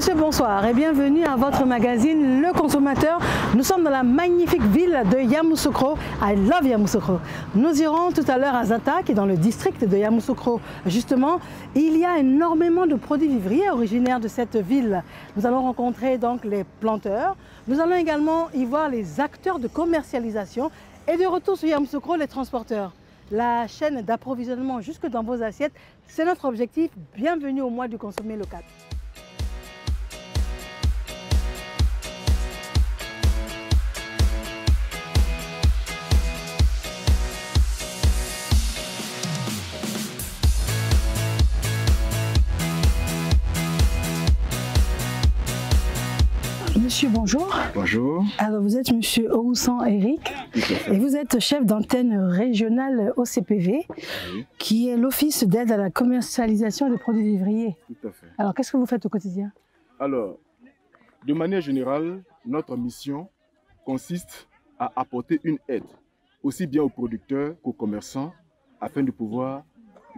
Monsieur, bonsoir et bienvenue à votre magazine Le Consommateur. Nous sommes dans la magnifique ville de Yamoussoukro. I love Yamoussoukro. Nous irons tout à l'heure à Zata, qui est dans le district de Yamoussoukro. Justement, il y a énormément de produits vivriers originaires de cette ville. Nous allons rencontrer donc les planteurs. Nous allons également y voir les acteurs de commercialisation et de retour sur Yamoussoukro, les transporteurs. La chaîne d'approvisionnement jusque dans vos assiettes, c'est notre objectif. Bienvenue au mois du consommé local. Monsieur, bonjour. Bonjour. Alors, vous êtes Monsieur Oussan Eric et vous êtes chef d'antenne régionale OCPV, oui, qui est l'Office d'aide à la commercialisation des produits vivriers. Tout à fait. Alors, qu'est-ce que vous faites au quotidien? Alors, de manière générale, notre mission consiste à apporter une aide, aussi bien aux producteurs qu'aux commerçants, afin de pouvoir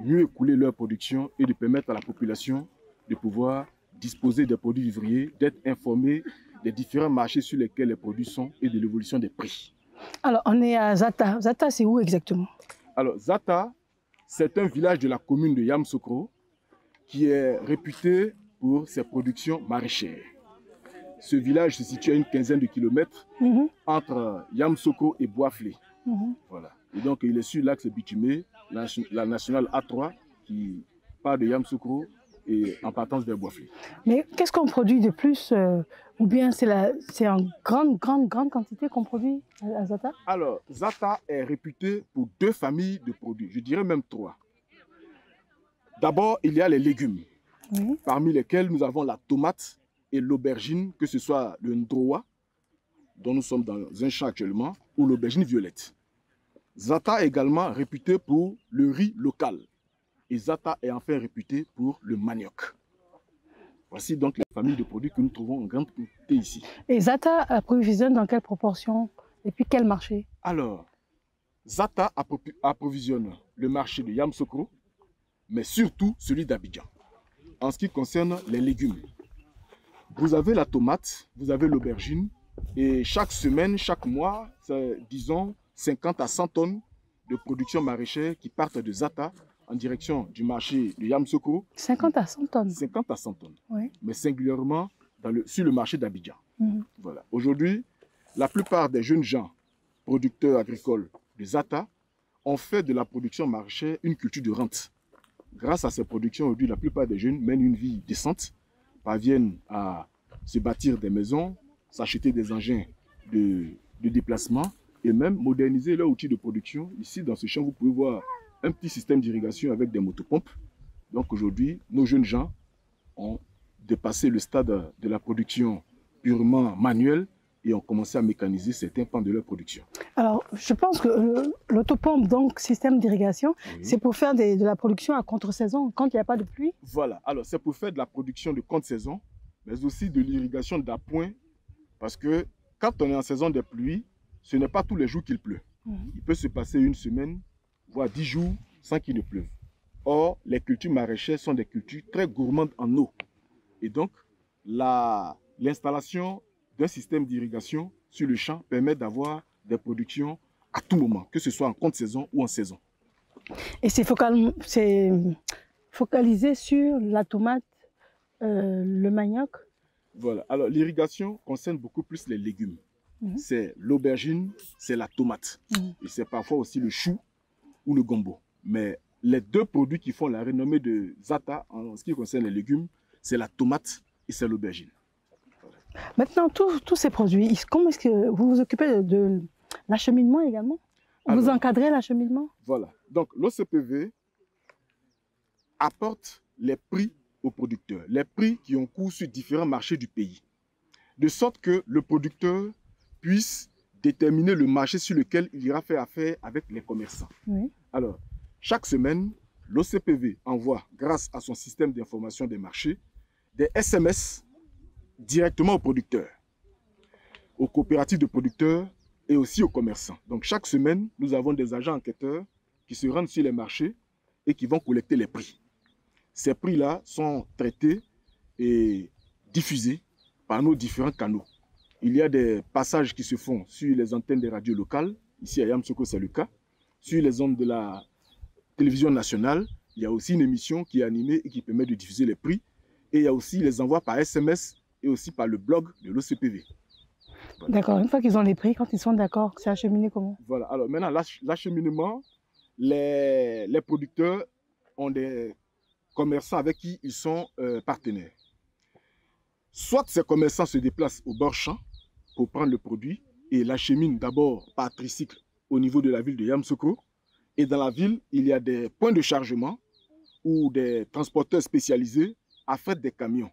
mieux écouler leur production et de permettre à la population de pouvoir disposer des produits vivriers, d'être informés des différents marchés sur lesquels les produits sont et de l'évolution des prix. Alors, on est à Zata. Zata, c'est où exactement? Alors, Zata, c'est un village de la commune de Yamoussoukro qui est réputé pour ses productions maraîchères. Ce village se situe à une quinzaine de kilomètres entre Yamoussoukro et Boisflé. Voilà. Et donc, il est sur l'axe bitumé, la nationale A3 qui part de Yamoussoukro et en partance vers Boisflé. Mais qu'est-ce qu'on produit de plus ou bien c'est en grande quantité qu'on produit à Zata? Alors, Zata est réputé pour deux familles de produits, je dirais même trois. D'abord, il y a les légumes, oui, parmi lesquels nous avons la tomate et l'aubergine, que ce soit le ndroa, dont nous sommes dans un champ actuellement, ou l'aubergine violette. Zata est également réputé pour le riz local. Et Zata est enfin réputé pour le manioc. Voici donc les familles de produits que nous trouvons en grande quantité ici. Et Zata approvisionne dans quelle proportion? Et puis quel marché? Alors, Zata approvisionne le marché de Yamoussoukro, mais surtout celui d'Abidjan. En ce qui concerne les légumes, vous avez la tomate, vous avez l'aubergine, et chaque semaine, chaque mois, c'est disons 50 à 100 tonnes de production maraîchère qui partent de Zata en direction du marché de Yamoussoukro. 50 à 100 tonnes. 50 à 100 tonnes, oui, mais singulièrement sur le marché d'Abidjan. Voilà. Aujourd'hui, la plupart des jeunes gens, producteurs agricoles de Zata, ont fait de la production maraîchère une culture de rente. Grâce à ces productions, aujourd'hui, la plupart des jeunes mènent une vie décente, parviennent à se bâtir des maisons, s'acheter des engins de déplacement et même moderniser leurs outils de production. Ici, dans ce champ, vous pouvez voir un petit système d'irrigation avec des motopompes. Donc aujourd'hui, nos jeunes gens ont dépassé le stade de la production purement manuelle et ont commencé à mécaniser certains pans de leur production. Alors, je pense que l'autopompe, donc système d'irrigation, oui, c'est pour faire de la production à contre-saison, quand il n'y a pas de pluie? Voilà, alors c'est pour faire de la production de contre-saison, mais aussi de l'irrigation d'appoint, parce que quand on est en saison des pluies, ce n'est pas tous les jours qu'il pleut. Il peut se passer une semaine, voire 10 jours sans qu'il ne pleuve. Or, les cultures maraîchères sont des cultures très gourmandes en eau. Et donc, l'installation d'un système d'irrigation sur le champ permet d'avoir des productions à tout moment, que ce soit en contre-saison ou en saison. Et c'est focalisé sur la tomate, le manioc? Voilà. Alors, l'irrigation concerne beaucoup plus les légumes. C'est l'aubergine, c'est la tomate. Et c'est parfois aussi le chou ou le gombo. Mais les deux produits qui font la renommée de Zata en ce qui concerne les légumes, c'est la tomate et c'est l'aubergine. Voilà. Maintenant, tous ces produits, comment est-ce que vous vous occupez de l'acheminement également? Vous encadrez l'acheminement? Voilà. Donc, l'OCPV apporte les prix aux producteurs, les prix qui ont cours sur différents marchés du pays, de sorte que le producteur puisse déterminer le marché sur lequel il ira faire affaire avec les commerçants. Oui. Alors, chaque semaine, l'OCPV envoie, grâce à son système d'information des marchés, des SMS directement aux producteurs, aux coopératives de producteurs et aussi aux commerçants. Donc, chaque semaine, nous avons des agents enquêteurs qui se rendent sur les marchés et qui vont collecter les prix. Ces prix-là sont traités et diffusée par nos différents canaux. Il y a des passages qui se font sur les antennes des radios locales. Ici à Yamoussoukro, c'est le cas. Sur les ondes de la télévision nationale, il y a aussi une émission qui est animée et qui permet de diffuser les prix. Et il y a aussi les envois par SMS et aussi par le blog de l'OCPV. Voilà. D'accord, une fois qu'ils ont les prix, quand ils sont d'accord, c'est acheminé comment? Voilà, alors maintenant, l'acheminement, les producteurs ont des commerçants avec qui ils sont partenaires. Soit ces commerçants se déplacent au bord champ pour prendre le produit et l'acheminent d'abord par tricycle au niveau de la ville de Yamoussoukro. Et dans la ville, il y a des points de chargement ou des transporteurs spécialisés affrètent des camions.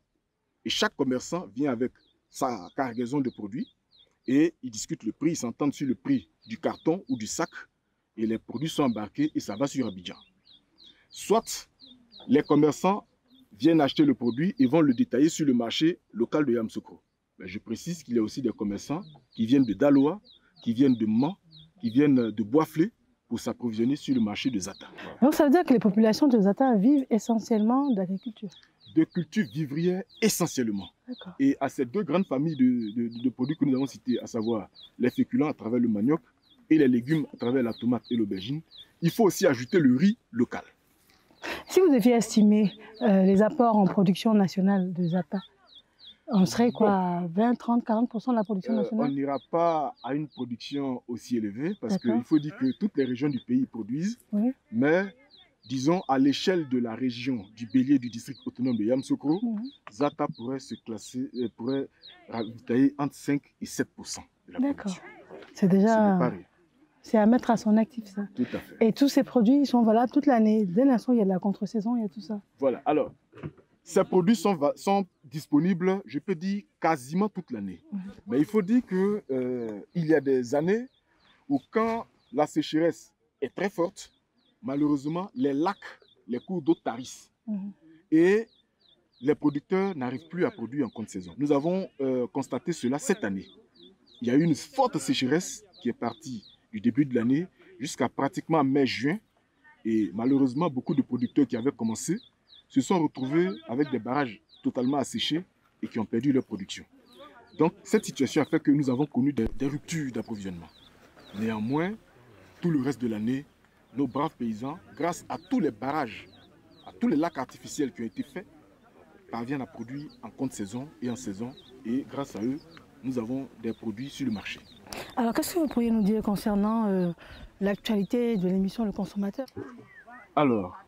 Et chaque commerçant vient avec sa cargaison de produits et ils discutent le prix, ils s'entendent sur le prix du carton ou du sac et les produits sont embarqués et ça va sur Abidjan. Soit les commerçants viennent acheter le produit et vont le détailler sur le marché local de Yamoussoukro. Mais je précise qu'il y a aussi des commerçants qui viennent de Daloa, qui viennent de Mans, qui viennent de Boisflé pour s'approvisionner sur le marché de Zata. Voilà. Donc ça veut dire que les populations de Zata vivent essentiellement d'agriculture? De culture vivrière essentiellement. Et à ces deux grandes familles de produits que nous avons cités, à savoir les féculents à travers le manioc et les légumes à travers la tomate et l'aubergine, il faut aussi ajouter le riz local. Si vous deviez estimer les apports en production nationale de Zata, on serait quoi, 20, 30, 40% de la production nationale? On n'ira pas à une production aussi élevée parce qu'il faut dire que toutes les régions du pays produisent, mais disons à l'échelle de la région du Bélier du district autonome de Yamoussoukro, Zata pourrait se classer, pourrait ravitailler entre 5 et 7% de la production. C'est déjà... C'est à mettre à son actif, ça. Tout à fait. Et tous ces produits, ils sont valables toute l'année. Dès l'instant, il y a de la contre-saison, il y a tout ça. Voilà. Alors, ces produits sont disponibles, je peux dire, quasiment toute l'année. Mais il faut dire qu'il y a des années où quand la sécheresse est très forte, malheureusement, les lacs, les cours d'eau tarissent. Et les producteurs n'arrivent plus à produire en contre-saison. Nous avons constaté cela cette année. Il y a eu une forte sécheresse qui est partie du début de l'année jusqu'à pratiquement mai-juin. Et malheureusement, beaucoup de producteurs qui avaient commencé se sont retrouvés avec des barrages totalement asséchés et qui ont perdu leur production. Donc, cette situation a fait que nous avons connu des ruptures d'approvisionnement. Néanmoins, tout le reste de l'année, nos braves paysans, grâce à tous les barrages, à tous les lacs artificiels qui ont été faits, parviennent à produire en contre-saison et en saison. Et grâce à eux, nous avons des produits sur le marché. Alors, qu'est-ce que vous pourriez nous dire concernant l'actualité de l'émission Le Consommateur? Alors,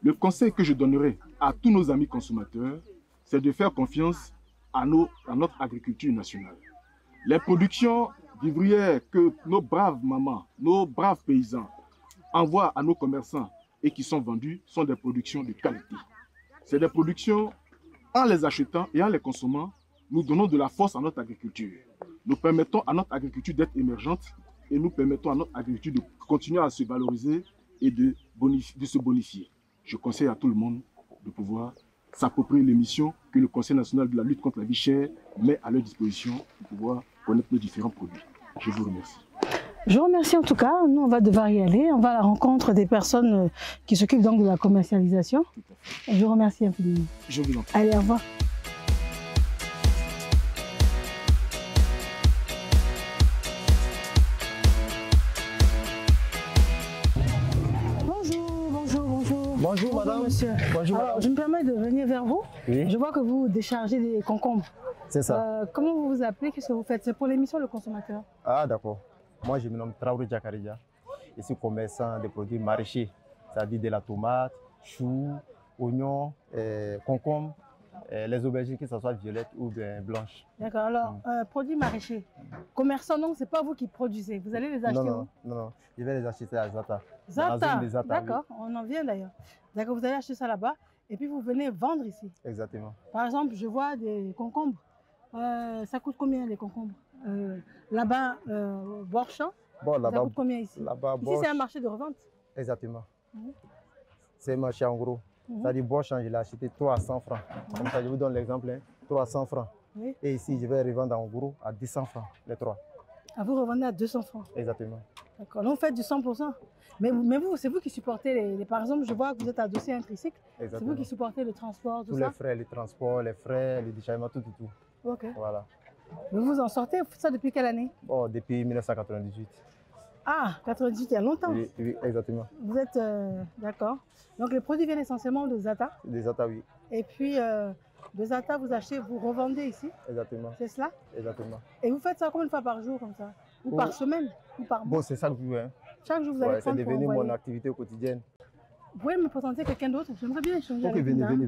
le conseil que je donnerai à tous nos amis consommateurs, c'est de faire confiance à notre agriculture nationale. Les productions vivrières que nos braves mamans, nos braves paysans envoient à nos commerçants et qui sont vendues sont des productions de qualité. C'est des productions, en les achetant et en les consommant, nous donnons de la force à notre agriculture. Nous permettons à notre agriculture d'être émergente et nous permettons à notre agriculture de continuer à se valoriser et de se bonifier. Je conseille à tout le monde de pouvoir s'approprier l'émission que le Conseil national de la lutte contre la vie chère met à leur disposition pour pouvoir connaître nos différents produits. Je vous remercie. Je vous remercie en tout cas. Nous, on va devoir y aller. On va à la rencontre des personnes qui s'occupent donc de la commercialisation. Et je vous remercie infiniment. Je vous en prie. Allez, au revoir. Bonjour madame. Monsieur. Bonjour. Alors, je me permets de venir vers vous. Oui. Je vois que vous déchargez des concombres. C'est ça. Comment vous vous appelez? Qu'est-ce que vous faites? C'est pour l'émission Le Consommateur. Ah d'accord. Moi je me nomme Traoré Diakarija. Je suis commerçant de produits maraîchers, c'est-à-dire de la tomate, choux, oignons, concombres, les aubergines, que ce soit violettes ou bien blanches. D'accord. Alors, produits maraîchers. Commerçant, donc, c'est pas vous qui produisez. Vous allez les acheter où? Non. Je vais les acheter à Zata. Zata, d'accord. Oui. On en vient d'ailleurs. D'accord, vous allez acheter ça là-bas et puis vous venez vendre ici. Exactement. Par exemple, je vois des concombres. Ça coûte combien les concombres? Là-bas, Borchamp, bon, ça coûte combien ici? Ici, c'est un marché de revente. Exactement. C'est un marché en gros. C'est-à-dire Borchamp, je l'ai acheté 300 francs. Comme ça, je vous donne l'exemple, 300 francs. Oui. Et ici, je vais revendre en gros à 200 francs, les trois. Ah, vous revendez à 200 francs. Exactement. D'accord. Donc, vous faites du 100%. Mais vous, c'est vous qui supportez par exemple, je vois que vous êtes adossé à un tricycle. C'est vous qui supportez le transport, tout ça? Tous les frais, les transports, les frais, les déchargements, tout. Ok. Voilà. Mais vous en sortez, vous faites ça depuis quelle année? Bon, depuis 1998. Ah, 98, il y a longtemps. Oui, exactement. Vous êtes, d'accord. Donc, les produits viennent essentiellement de Zata. Des Zata, oui. Et puis, de Zata, vous achetez, vous revendez ici. Exactement. C'est cela? Exactement. Et vous faites ça combien de fois par jour comme ça? Ou par semaine? Ou par mois? Bon, c'est chaque jour. Hein. Chaque jour, vous allez prendre. C'est devenu mon activité quotidienne. Vous pouvez me présenter quelqu'un d'autre? J'aimerais bien échanger avec vous. Venez.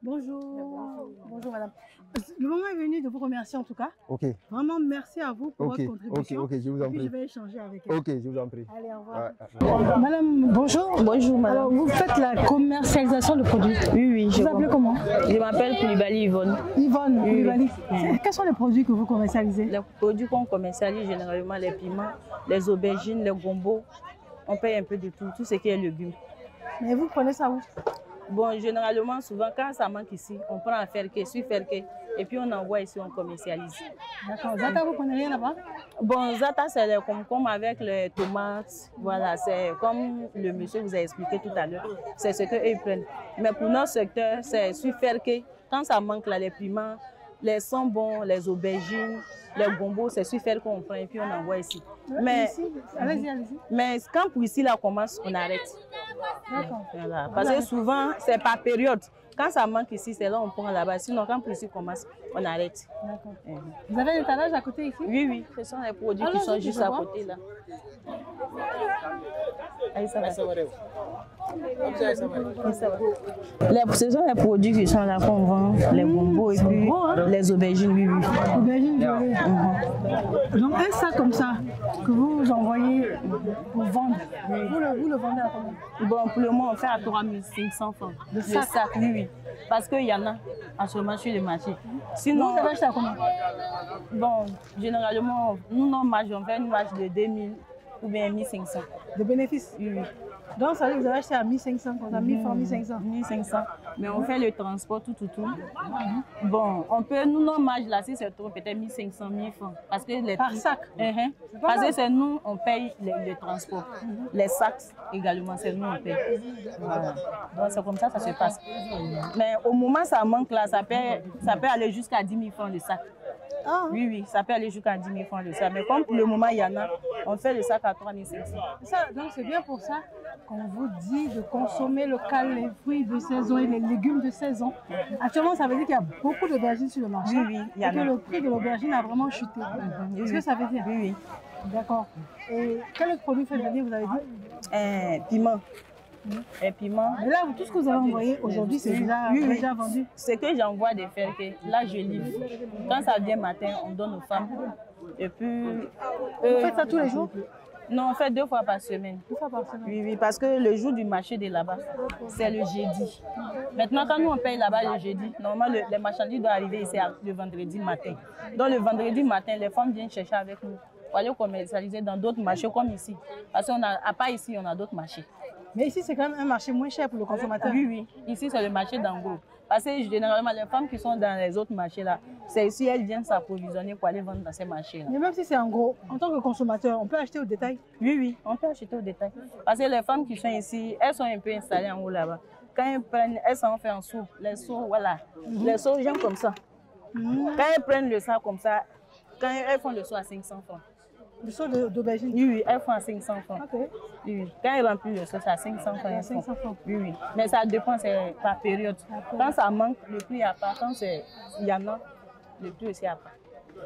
Bonjour. Bonjour, madame. Le moment est venu de vous remercier en tout cas. Ok. Vraiment, merci à vous pour votre contribution. Ok, je vous en prie. Et puis, je vais échanger avec elle. Ok, je vous en prie. Allez, au revoir. Ouais. Madame, bonjour. Bonjour, madame. Alors, vous faites la commercialisation de produits. Oui, Vous appelez comment? Je m'appelle Koulibaly Yvonne. Yvonne Koulibaly. Quels sont les produits que vous commercialisez? Les produits qu'on commercialise généralement, les piments, les aubergines, les gombos. On paye un peu de tout ce qui est légumes. Mais vous prenez ça où? Bon, généralement, souvent, quand ça manque ici, on prend à Ferke, et puis on envoie ici, on commercialise. D'accord. Zata, vous prenez rien là-bas? Bon, Zata, c'est les concombre avec les tomates. Voilà, c'est comme le monsieur vous a expliqué tout à l'heure. C'est ce qu'eux prennent. Mais pour notre secteur, c'est sur Ferke. Quand ça manque, là, les piments, les sambons, les aubergines, les gombos, c'est sur Ferke qu'on prend et puis on envoie ici. Mais, allez-y. Mais quand pour ici, là, commence, on arrête. D'accord. Voilà. Parce que souvent, c'est par période. Quand ça manque ici, c'est là on prend là-bas. Sinon, quand pour ici commence, on arrête. D'accord. Vous avez un étalage à côté ici? Oui. Ce sont les produits qui sont juste à côté là. Ce sont les produits qui sont là qu'on vend, les gombos et puis les aubergines, oui. Aubergines, Donc un sac comme ça que vous envoyez pour vendre, vous le vendez à combien? Bon, pour le moment, on fait à 3500 francs. Le sac, oui. Parce qu'il y en a en ce moment sur le marché. Sinon, vous avez acheté à combien? Bon, généralement, nous, on fait une marge de 2000 ou bien 1500. De bénéfices? Oui. Donc, ça veut dire que vous avez acheté à 1500, comme ça, 1000 francs, 1500. 1500. Mais on fait le transport, tout. Bon, on peut, nous, nos marges là, si c'est trop, peut-être 1500, 1000 francs. Parce que les par sac? Parce que c'est nous, on paye le transport. Les sacs également, c'est nous, on paye. Voilà. Donc, c'est comme ça que ça se passe. Mais au moment ça manque là, ça peut aller jusqu'à 10 000 francs le sac. Ah. Oui, ça peut aller jusqu'à 10 000 francs le sac. Mais comme pour le moment, il y en a, on fait le sac à 3 500. Donc, c'est bien pour ça qu'on vous dit de consommer local, les fruits de saison et les légumes de saison. Actuellement, ça veut dire qu'il y a beaucoup d'aubergines sur le marché. Oui, il y en a. Et que le prix de l'aubergine a vraiment chuté. Est-ce que ça veut dire? Oui. D'accord. Et quel autre produit fait venir, vous avez dit? Piment. Et piment. Et là, tout ce que vous avez envoyé aujourd'hui, c'est déjà vendu? Ce que j'envoie de faire, là, je livre. Quand ça vient matin, on donne aux femmes. Et puis... Vous faites ça tous les jours? Non, on fait 2 fois par semaine. 2 fois par semaine? Oui, parce que le jour du marché de là-bas, c'est le jeudi. Maintenant, quand nous, on paye là-bas le jeudi, normalement, les marchandises doivent arriver ici le vendredi matin. Donc, le vendredi matin, les femmes viennent chercher avec nous pour aller commercialiser dans d'autres marchés comme ici. Parce qu'à part ici, on a d'autres marchés. Mais ici, c'est quand même un marché moins cher pour le consommateur. Oui. Ici, c'est le marché d'Ango. Parce que généralement, les femmes qui sont dans les autres marchés là, c'est ici elles viennent s'approvisionner pour aller vendre dans ces marchés là. Mais même si c'est en gros, en tant que consommateur, on peut acheter au détail? Oui, on peut acheter au détail. Parce que les femmes qui sont ici, elles sont un peu installées en haut là-bas. Quand elles prennent, elles s'en font un seau. Les seaux, voilà. Les seaux, j'aime comme ça. Quand elles prennent le sac comme ça, quand elles font le seau à 500 francs. Le seau d'aubergine? Oui, elles font à 500 francs. Okay. Oui. Quand elles remplissent le seau, c'est à 500 francs. 500 francs. Oui. Mais ça dépend, c'est par période. Quand ça manque, le prix à part. Quand il y en a, le prix aussi à part.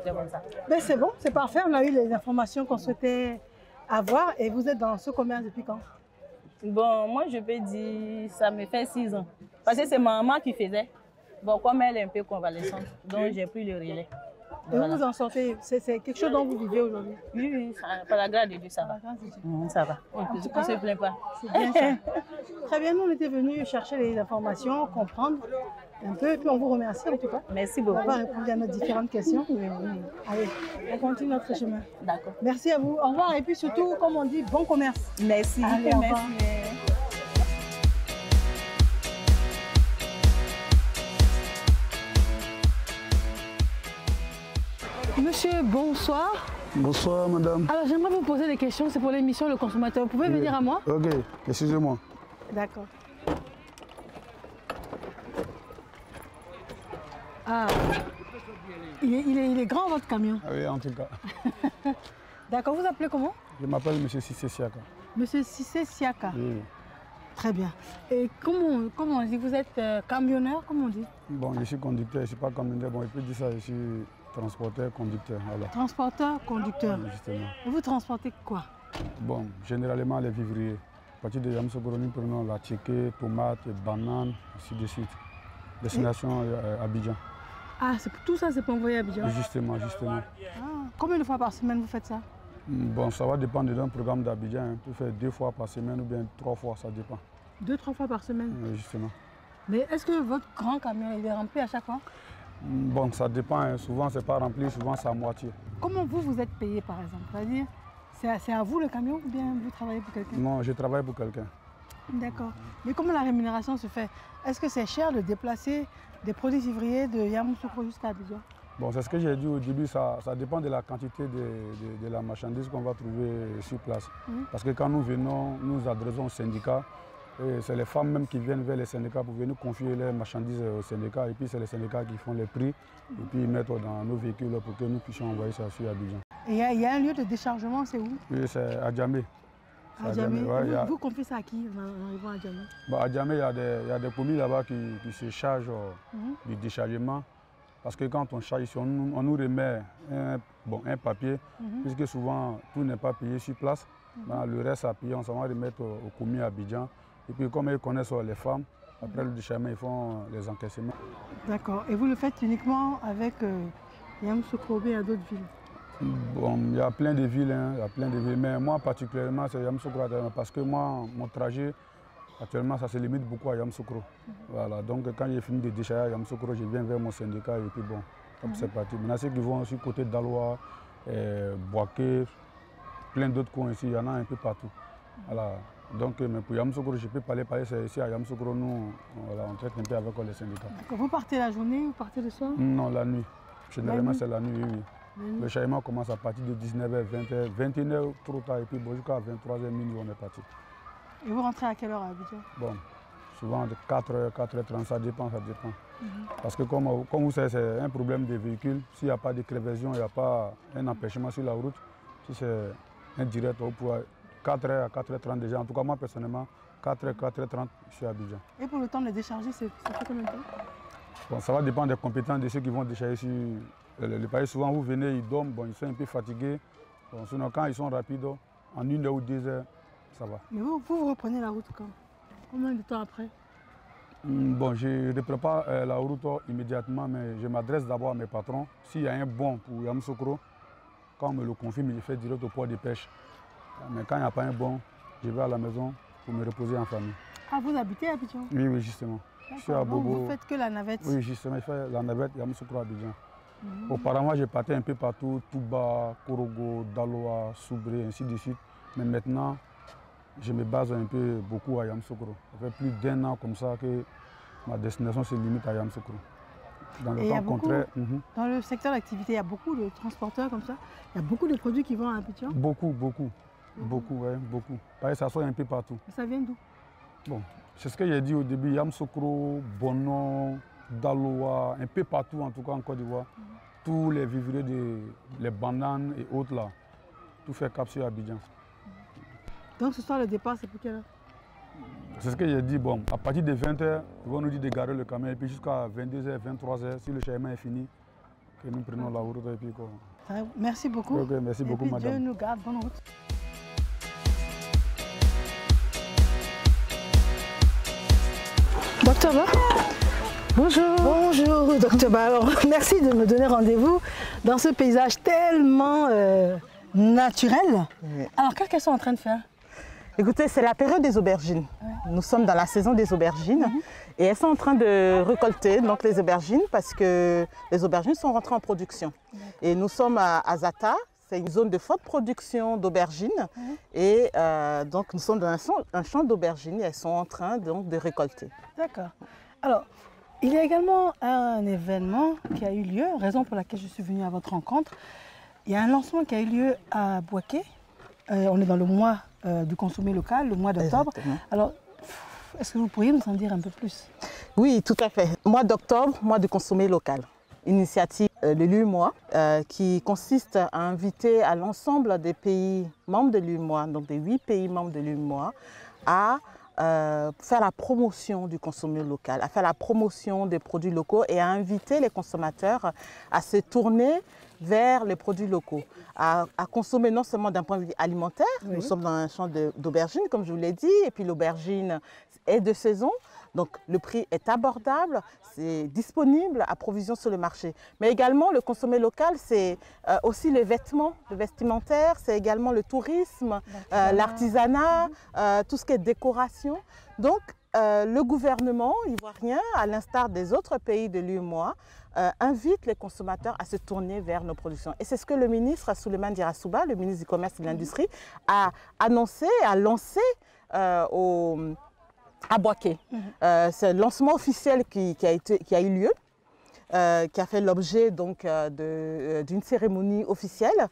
C'est comme ça. Mais c'est bon, c'est parfait. On a eu les informations qu'on souhaitait avoir. Et vous êtes dans ce commerce depuis quand? Bon, moi, je peux dire, ça me fait 6 ans. Parce que c'est ma maman qui faisait. Bon, comme elle est un peu convalescente, donc j'ai pris le relais. Et voilà. Vous en sortez, c'est quelque chose dont vous vivez aujourd'hui? Oui, par la grâce de Dieu, ça va. Ça va. On ne se plaint pas. C'est bien ça. Très bien, nous on était venus chercher les informations, comprendre un peu, et puis on vous remercie en tout cas. Merci beaucoup. D'avoir répondu à nos différentes questions. Allez, on continue notre chemin. D'accord. Merci à vous. Au revoir, et puis surtout, comme on dit, bon commerce. Merci. Allez, au revoir. Monsieur, bonsoir. Bonsoir, madame. Alors, j'aimerais vous poser des questions. C'est pour l'émission Le Consommateur. Vous pouvez venir à moi? Ok, excusez-moi. D'accord. Ah, il est grand votre camion. Ah oui, en tout cas. D'accord, vous appelez comment? Je m'appelle M. Sissé Siaka. Monsieur Sissé Siaka. Oui. Très bien. Et comment on dit? Vous êtes camionneur, comment on dit? Bon, je suis conducteur, je ne suis pas camionneur. Bon, je peux dire ça, je suis transporteur, conducteur. Voilà. Transporteur, conducteur. Justement. Et vous transportez quoi? Bon, généralement les vivriers. À partir de Yamoussoukro, nous prenons la tchéké, tomates, bananes, ainsi de suite. Destination Abidjan. Ah, tout ça, c'est pour envoyer à Abidjan? Justement. Ah, combien de fois par semaine vous faites ça? Bon, ça va dépendre d'un programme d'Abidjan. On peut faire 2 fois par semaine ou bien 3 fois, ça dépend. 2-3 fois par semaine? Justement. Mais est-ce que votre grand camion, il est rempli à chaque fois? Bon, ça dépend. Hein. Souvent, c'est pas rempli, souvent, c'est à moitié. Comment vous êtes payé, par exemple? C'est-à-dire, c'est à vous le camion ou bien vous travaillez pour quelqu'un? Non, je travaille pour quelqu'un. D'accord. Mais comment la rémunération se fait? Est-ce que c'est cher de déplacer des produits vivriers de Yamoussoukro jusqu'à Abidjan? Bon, c'est ce que j'ai dit au début, ça dépend de la quantité de la marchandise qu'on va trouver sur place. Parce que quand nous venons, nous adressons au syndicat, c'est les femmes même qui viennent vers les syndicats pour venir confier les marchandises au syndicat. Et puis c'est les syndicats qui font les prix et puis ils mettent dans nos véhicules pour que nous puissions envoyer ça sur Abidjan. Et il y a un lieu de déchargement, c'est où? Oui, c'est à Djamé. À Djamé. Vous confiez ça à qui en arrivant à Djamé? À Djamé, il y a des commis là-bas qui se chargent du déchargement. Parce que quand on charge ici, on nous remet un papier, puisque souvent tout n'est pas payé sur place. Le reste à payer, on s'en va remettre au commis à Abidjan. Et puis comme ils connaissent les femmes, après le déchargement, ils font les encaissements. D'accord. Et vous le faites uniquement avec Yamoussoukro ou bien à d'autres villes? Bon, il y a plein de villes, mais moi particulièrement c'est Yamoussoukro parce que moi, mon trajet, actuellement, ça se limite beaucoup à Yamoussoukro. Voilà, donc quand j'ai fini de décharger à Yamoussoukro, je viens vers mon syndicat et puis bon, c'est parti. Maintenant, ceux qui vont aussi côté d'Aloa, Boaké, plein d'autres coins ici, il y en a un peu partout. Voilà. Donc, mais pour Yamoussoukro, je peux parler c'est ici à Yamoussoukro, nous, voilà, on traite un peu avec les syndicats. Vous partez la journée, vous partez le soir? Non, la nuit. Généralement, c'est la nuit, oui. Le chargement commence à partir de 19h, 20h, 21h trop tard et puis bon, jusqu'à 23h minuit, on est parti. Et vous rentrez à quelle heure à Abidjan? Bon, souvent de 4h, 4h30, ça dépend. Parce que comme vous savez, c'est un problème des véhicules. S'il n'y a pas de crevaison, il n'y a pas un empêchement sur la route. Si c'est un direct, on pourra 4h à 4h30 déjà. En tout cas, moi personnellement, 4h, 4h30, je suis à Abidjan. Et pour le temps de décharger, ça fait combien de temps? Bon, ça va dépendre des compétences de ceux qui vont décharger sur le pays. Souvent, vous venez, ils dorment, bon, ils sont un peu fatigués. Bon, sinon, quand ils sont rapides, en 1 heure ou 2 heures, ça va. Mais vous reprenez la route quand? Combien de temps après? Bon, je ne reprends pas la route immédiatement, mais je m'adresse d'abord à mes patrons. S'il y a un bon pour Yamoussoukro, quand on me le confirme, je fais direct au port de pêche. Mais quand il n'y a pas un bon, je vais à la maison pour me reposer en famille. Ah, vous habitez à Abidjan? Oui, justement. Je suis à Bobo. Vous faites que la navette? Oui, justement, je fais la navette Yamoussoukro à Abidjan. Auparavant, je partais un peu partout, Touba, Korogo, Daloa, Soubré, ainsi de suite. Mais maintenant, je me base un peu beaucoup à Yamoussoukro. Ça fait plus d'1 an comme ça que ma destination se limite à Yamoussoukro. Dans le temps contraire. Dans le secteur d'activité, il y a beaucoup de transporteurs comme ça. Il y a beaucoup de produits qui vont à Abidjan? Beaucoup. Pareil, ça sort un peu partout. Et ça vient d'où? Bon, c'est ce que j'ai dit au début, Yamoussoukro, Bono, Daloa, un peu partout en tout cas en Côte d'Ivoire. Tous les vivriers, les bananes et autres là, tout fait cap sur Abidjan. Donc ce soir le départ c'est pour quelle heure? C'est ce que j'ai dit, bon, à partir de 20h, ils vont nous dire de garer le camion et puis jusqu'à 22h, 23h, si le chargement est fini, que nous prenons la route et puis quoi. Merci beaucoup. Ok, merci beaucoup madame. Dieu nous garde, bonne route. Docteur Ba. Bonjour. Bonjour, docteur Ba. Alors, merci de me donner rendez-vous dans ce paysage tellement naturel. Oui. Alors, qu'est-ce qu'elles sont en train de faire? Écoutez, c'est la période des aubergines. Ouais. Nous sommes dans la saison des aubergines et elles sont en train de récolter donc, les aubergines parce que les aubergines sont rentrées en production. Et nous sommes à Zata. C'est une zone de forte production d'aubergines et donc nous sommes dans un champ d'aubergines et elles sont en train donc, de récolter. D'accord. Alors, il y a également un événement qui a eu lieu, raison pour laquelle je suis venue à votre rencontre. Il y a un lancement qui a eu lieu à Bouaké. On est dans le mois du consommé local, le mois d'octobre. Alors, est-ce que vous pourriez nous en dire un peu plus? Oui, tout à fait. Mois d'octobre, mois du consommé local. Initiative de l'UEMOA qui consiste à inviter à l'ensemble des pays membres de l'UEMOA, donc des 8 pays membres de l'UEMOA, à faire la promotion du consommé local, à faire la promotion des produits locaux et à inviter les consommateurs à se tourner vers les produits locaux, à consommer non seulement d'un point de vue alimentaire, nous sommes dans un champ d'aubergines comme je vous l'ai dit, et puis l'aubergine est de saison, donc le prix est abordable, c'est disponible à provision sur le marché. Mais également le consommé local, c'est aussi les vêtements, le vestimentaire, c'est également le tourisme, l'artisanat, tout ce qui est décoration. Donc le gouvernement ivoirien, à l'instar des autres pays de l'UEMOA, invite les consommateurs à se tourner vers nos productions. Et c'est ce que le ministre Souleymane Dirasouba, le ministre du Commerce et de l'Industrie, a annoncé, a lancé à Bouaké. C'est le lancement officiel qui a eu lieu, qui a fait l'objet d'une cérémonie officielle.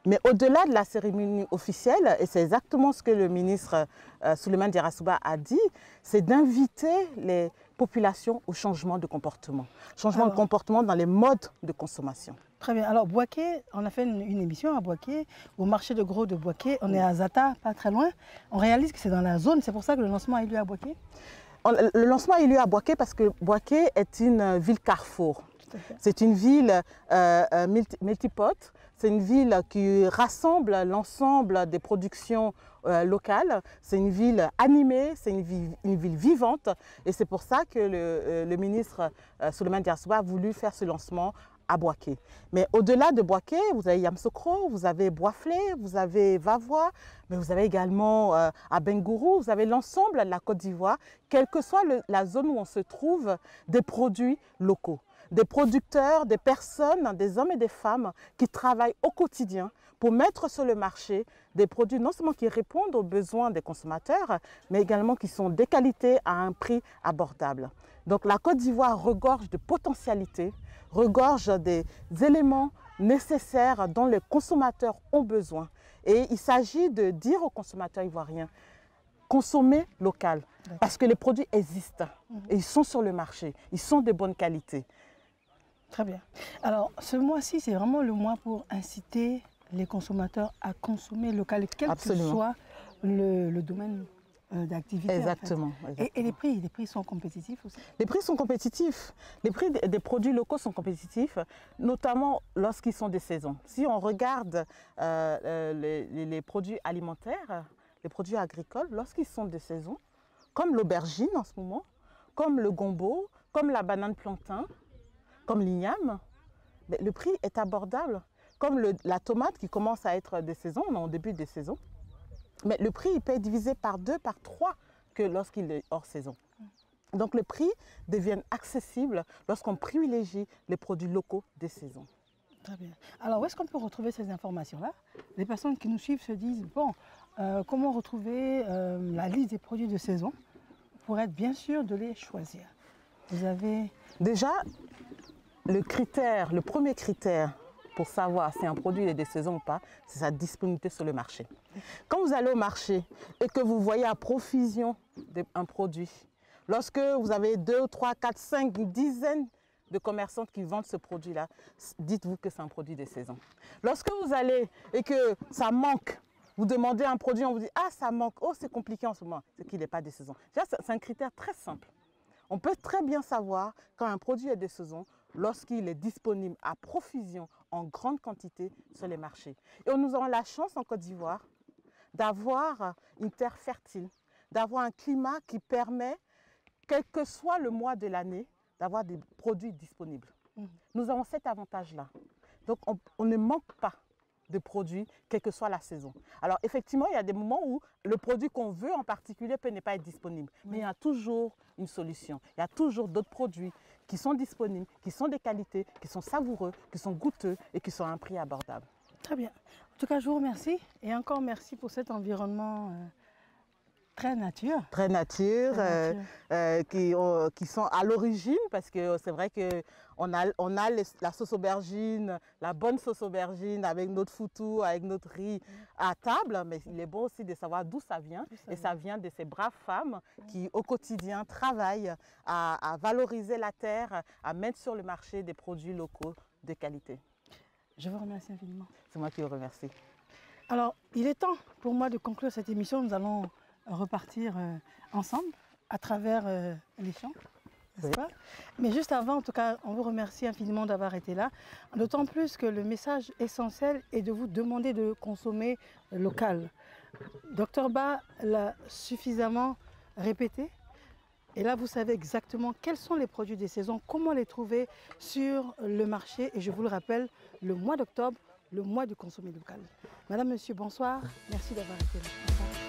Mais au-delà de la cérémonie officielle, et c'est exactement ce que le ministre Souleymane Dirasouba a dit, c'est d'inviter les populations au changement de comportement. Changement de comportement dans les modes de consommation. Très bien. Alors, Bouaké, on a fait une émission à Bouaké, au marché de gros de Bouaké. On est à Zata, pas très loin. On réalise que c'est dans la zone. C'est pour ça que le lancement a eu lieu à Bouaké? Le lancement a eu lieu à Bouaké parce que Bouaké est une ville carrefour. C'est une ville multipote. C'est une ville qui rassemble l'ensemble des productions locales. C'est une ville animée, c'est une ville vivante. Et c'est pour ça que le ministre Souleymane Dirasouba a voulu faire ce lancement à Bouaké. Mais au-delà de Bouaké, vous avez Yamoussoukro, vous avez Boisflé, vous avez Vavois, mais vous avez également à Bengourou, vous avez l'ensemble de la Côte d'Ivoire, quelle que soit la zone où on se trouve, des produits locaux. Des producteurs, des personnes, des hommes et des femmes qui travaillent au quotidien pour mettre sur le marché des produits non seulement qui répondent aux besoins des consommateurs, mais également qui sont de qualité à un prix abordable. Donc la Côte d'Ivoire regorge de potentialités, regorge des éléments nécessaires dont les consommateurs ont besoin. Et il s'agit de dire aux consommateurs ivoiriens, consommer local, parce que les produits existent et ils sont sur le marché, ils sont de bonne qualité. Très bien. Alors, ce mois-ci, c'est vraiment le mois pour inciter les consommateurs à consommer local, quel que soit le domaine d'activité. Exactement. En fait. Et les prix sont compétitifs aussi? Les prix sont compétitifs. Les prix des produits locaux sont compétitifs, notamment lorsqu'ils sont de saison. Si on regarde les produits alimentaires, les produits agricoles, lorsqu'ils sont de saison, comme l'aubergine en ce moment, comme le gombo, comme la banane plantain, comme l'igname, le prix est abordable. Comme la tomate qui commence à être de saison, on est en début de saison. Mais le prix il peut être divisé par 2, par 3 que lorsqu'il est hors saison. Donc le prix devient accessible lorsqu'on privilégie les produits locaux de saison. Très bien. Alors où est-ce qu'on peut retrouver ces informations-là? Les personnes qui nous suivent se disent, bon, comment retrouver la liste des produits de saison pour être bien sûr de les choisir? Vous avez... Déjà, le premier critère pour savoir si un produit est de saison ou pas, c'est sa disponibilité sur le marché. Quand vous allez au marché et que vous voyez à profusion un produit, lorsque vous avez 2, 3, 4, 5, une dizaine de commerçants qui vendent ce produit-là, dites-vous que c'est un produit de saison. Lorsque vous allez et que ça manque, vous demandez un produit, on vous dit « Ah, ça manque, oh, c'est compliqué en ce moment », c'est qu'il n'est pas de saison. C'est un critère très simple. On peut très bien savoir quand un produit est de saison lorsqu'il est disponible à profusion en grande quantité sur les marchés. Et nous avons la chance en Côte d'Ivoire d'avoir une terre fertile, d'avoir un climat qui permet, quel que soit le mois de l'année, d'avoir des produits disponibles. Nous avons cet avantage-là. Donc on ne manque pas de produits, quelle que soit la saison. Alors effectivement, il y a des moments où le produit qu'on veut en particulier peut ne pas être disponible. Mais il y a toujours une solution. Il y a toujours d'autres produits qui sont disponibles, qui sont de qualité, qui sont savoureux, qui sont goûteux et qui sont à un prix abordable. Très bien. En tout cas, je vous remercie et encore merci pour cet environnement Très nature. Très nature, qui sont à l'origine, parce que c'est vrai qu'on a la sauce aubergine, la bonne sauce aubergine avec notre foutou, avec notre riz à table, mais il est bon aussi de savoir d'où ça vient. Et ça vient de ces braves femmes qui, au quotidien, travaillent à valoriser la terre, à mettre sur le marché des produits locaux de qualité. Je vous remercie infiniment. C'est moi qui vous remercie. Alors, il est temps pour moi de conclure cette émission. Nous allons repartir ensemble à travers les champs, n'est-ce pas? Mais juste avant, en tout cas, on vous remercie infiniment d'avoir été là. D'autant plus que le message essentiel est de vous demander de consommer local. Dr Ba l'a suffisamment répété. Et là, vous savez exactement quels sont les produits des saisons, comment les trouver sur le marché. Et je vous le rappelle, le mois d'octobre, le mois du consommé local. Madame, monsieur, bonsoir. Merci d'avoir été là.